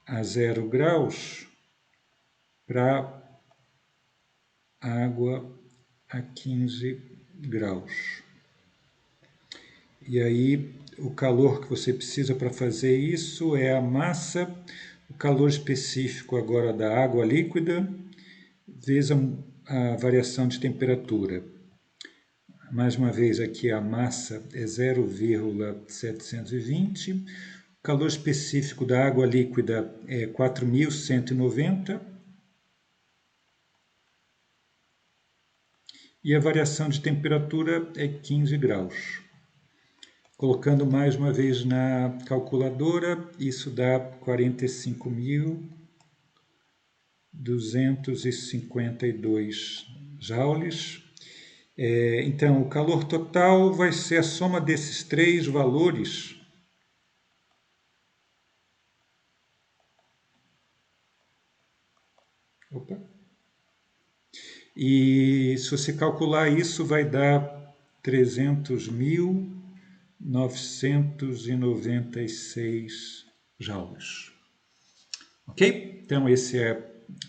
a 0 graus para água a 15 graus. E aí, o calor que você precisa para fazer isso é a massa, o calor específico agora da água líquida, vezes a variação de temperatura. Mais uma vez, aqui a massa é 0,720. O calor específico da água líquida é 4.190. E a variação de temperatura é 15 graus. Colocando mais uma vez na calculadora, isso dá 45.252 joules. Então, o calor total vai ser a soma desses três valores. Opa. E se você calcular isso, vai dar 300.996 joules. Ok? Então, esse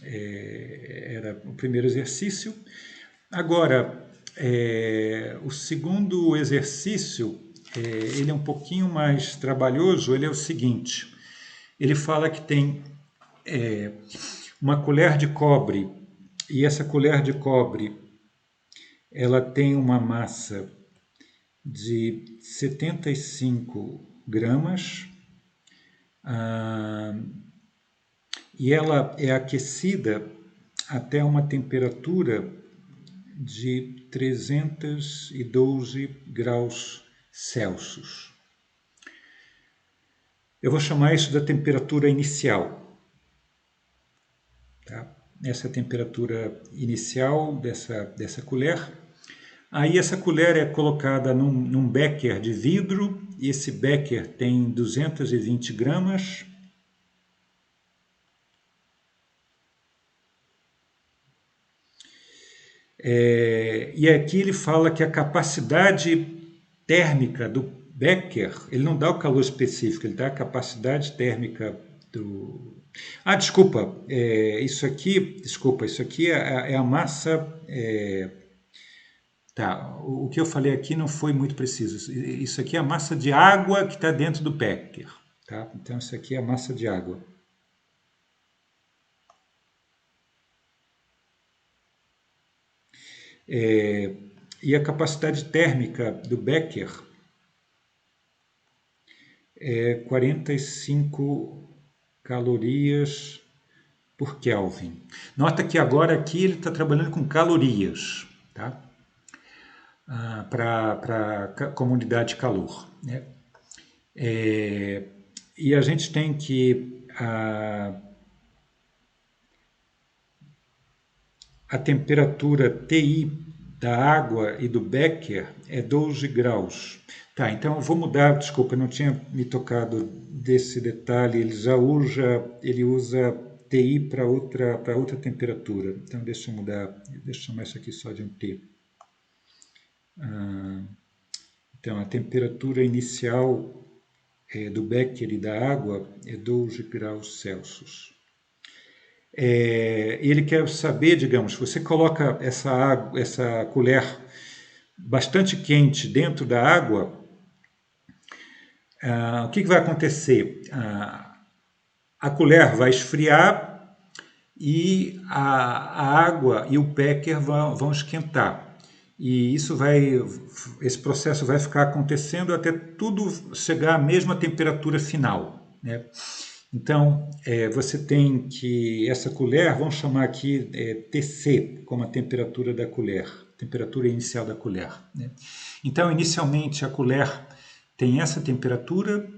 era o primeiro exercício. Agora, o segundo exercício, ele é um pouquinho mais trabalhoso, ele é o seguinte. Ele fala que tem uma colher de cobre, e essa colher de cobre, ela tem uma massa de 75 gramas, e ela é aquecida até uma temperatura de 312 graus Celsius. Eu vou chamar isso da temperatura inicial. Tá? Essa é a temperatura inicial dessa colher. Aí essa colher é colocada num becker de vidro, e esse becker tem 220 gramas. E aqui ele fala que a capacidade térmica do becker, ele não dá o calor específico, ele dá a capacidade térmica do... desculpa, isso aqui é a massa... Tá, o que eu falei aqui não foi muito preciso. Isso aqui é a massa de água que está dentro do becker. Tá? Então, isso aqui é a massa de água. E a capacidade térmica do becker é 45 calorias por Kelvin. Nota que agora aqui ele está trabalhando com calorias, tá? Para a comunidade de calor. Né? E a gente tem que a temperatura TI da água e do becker é 12 graus. Tá, então eu vou mudar, desculpa, eu não tinha me tocado desse detalhe, ele usa TI para outra temperatura. Então deixa eu mudar, deixa eu chamar isso aqui só de um T. Então a temperatura inicial do becker e da água é 12 graus Celsius. Ele quer saber, digamos, você coloca essa colher bastante quente dentro da água, o que vai acontecer? A colher vai esfriar e a água e o becker vão esquentar. e esse processo vai ficar acontecendo até tudo chegar à mesma temperatura final, né? Então, você tem que, essa colher, vamos chamar aqui TC, como a temperatura da colher, temperatura inicial da colher, né? Então, inicialmente, a colher tem essa temperatura,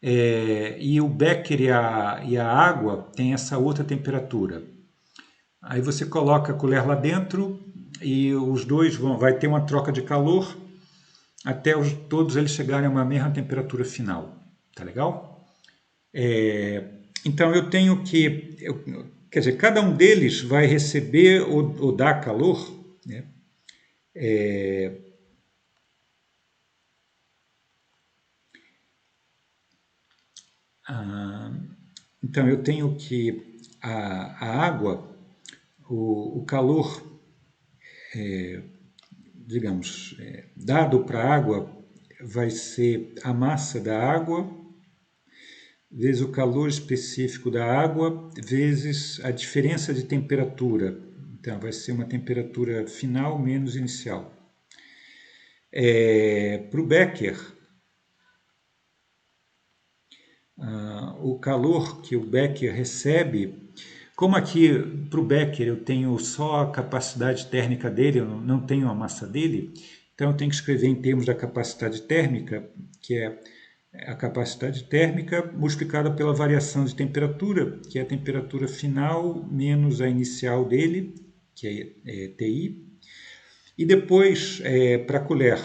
e o becker e a água tem essa outra temperatura. Aí você coloca a colher lá dentro e os dois vai ter uma troca de calor até todos eles chegarem a uma mesma temperatura final. Tá legal? Então eu tenho que, quer dizer, cada um deles vai receber ou dar calor, né? Então eu tenho que a água, o calor, digamos, dado para a água vai ser a massa da água vezes o calor específico da água vezes a diferença de temperatura. Então vai ser uma temperatura final menos inicial. Para o becker, o calor que o becker recebe, como aqui para o becker eu tenho só a capacidade térmica dele, eu não tenho a massa dele, então eu tenho que escrever em termos da capacidade térmica, que é a capacidade térmica multiplicada pela variação de temperatura, que é a temperatura final menos a inicial dele, que é TI, e depois para a colher.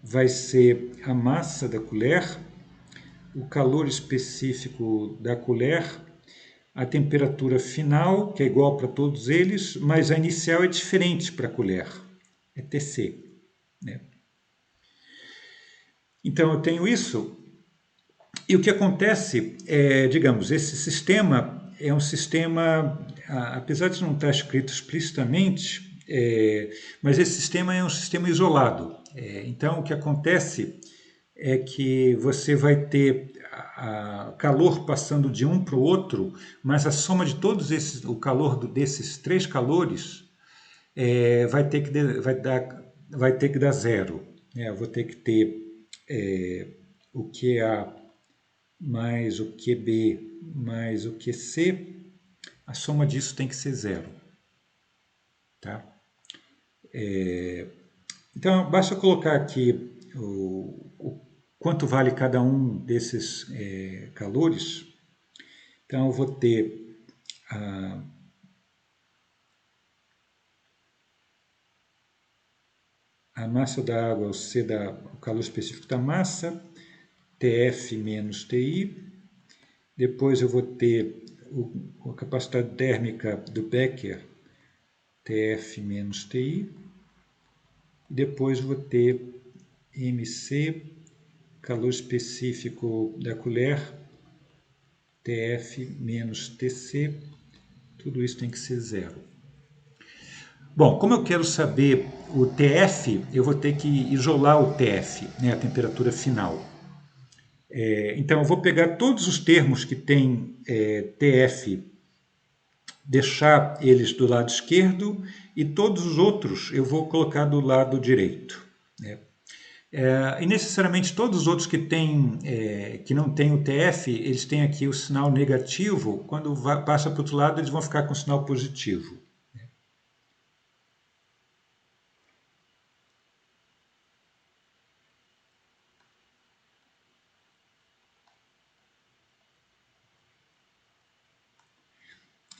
Vai ser a massa da colher, o calor específico da colher, a temperatura final, que é igual para todos eles, mas a inicial é diferente para a colher, é TC, né? Então eu tenho isso, e o que acontece é, digamos, esse sistema é um sistema, apesar de não estar escrito explicitamente, mas esse sistema é um sistema isolado. Então o que acontece é que você vai ter calor passando de um para o outro, mas a soma de todos esses, o calor desses três calores vai ter que dar zero. Eu vou ter que ter o QA mais o QB mais o QC, a soma disso tem que ser zero. Tá? Então, basta colocar aqui o quanto vale cada um desses calores. Então, eu vou ter a massa da água, o calor específico da massa, TF menos TI. Depois eu vou ter a capacidade térmica do becker, TF menos TI. E depois vou ter MC, calor específico da colher, TF menos TC, tudo isso tem que ser zero. Bom, como eu quero saber o TF, eu vou ter que isolar o TF, né, a temperatura final. Então eu vou pegar todos os termos que tem TF, deixar eles do lado esquerdo, e todos os outros eu vou colocar do lado direito, né? E necessariamente todos os outros que não têm o TF, eles têm aqui o sinal negativo, quando passa para o outro lado eles vão ficar com o sinal positivo.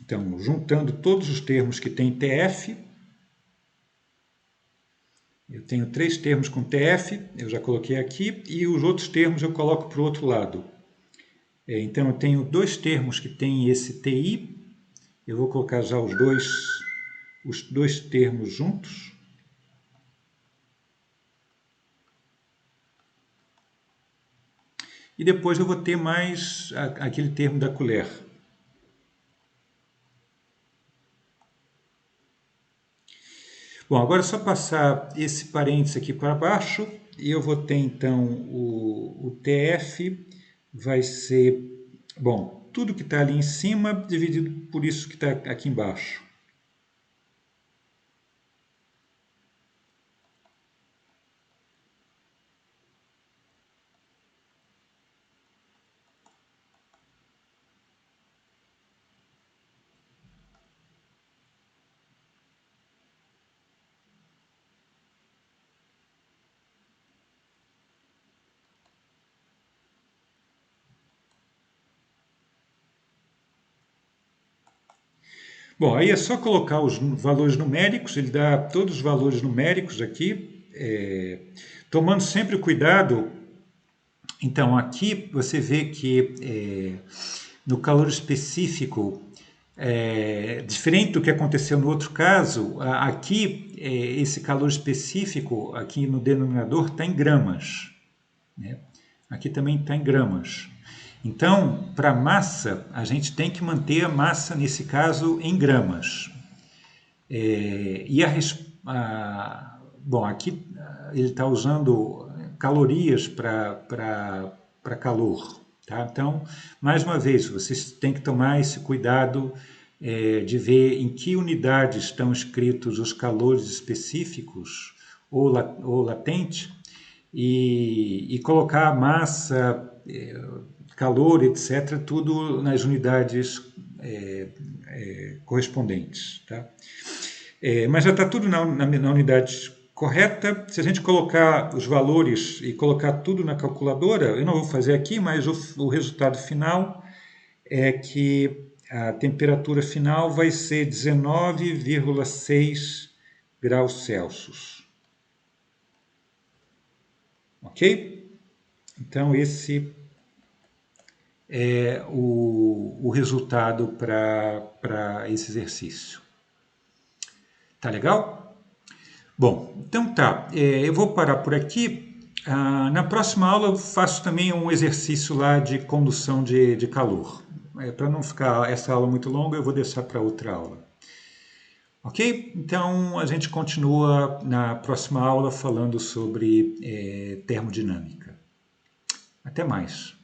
Então, juntando todos os termos que têm TF, eu tenho 3 termos com TF, eu já coloquei aqui, e os outros termos eu coloco para o outro lado. Então eu tenho 2 termos que têm esse TI, eu vou colocar já os dois termos juntos. E depois eu vou ter mais aquele termo da colher. Bom, agora é só passar esse parênteses aqui para baixo e eu vou ter então o TF vai ser, bom, tudo que está ali em cima dividido por isso que está aqui embaixo. Bom, aí é só colocar os valores numéricos, ele dá todos os valores numéricos aqui, tomando sempre cuidado. Então, aqui você vê que no calor específico, diferente do que aconteceu no outro caso, aqui esse calor específico, aqui no denominador, está em gramas, né? Aqui também está em gramas. Então, para massa, a gente tem que manter a massa, nesse caso, em gramas. E bom, aqui ele está usando calorias para calor. Tá? Então, mais uma vez, vocês têm que tomar esse cuidado de ver em que unidades estão escritos os calores específicos ou latente e colocar a massa, calor, etc., tudo nas unidades correspondentes. Tá? Mas já está tudo na unidade correta. Se a gente colocar os valores e colocar tudo na calculadora, eu não vou fazer aqui, mas o resultado final é que a temperatura final vai ser 19,6 graus Celsius. Ok? Então, esse é o resultado para esse exercício. Tá legal? Bom, então tá. Eu vou parar por aqui. Na próxima aula eu faço também um exercício lá de condução de calor. Para não ficar essa aula muito longa, eu vou deixar para outra aula. Ok? Então a gente continua na próxima aula falando sobre termodinâmica. Até mais.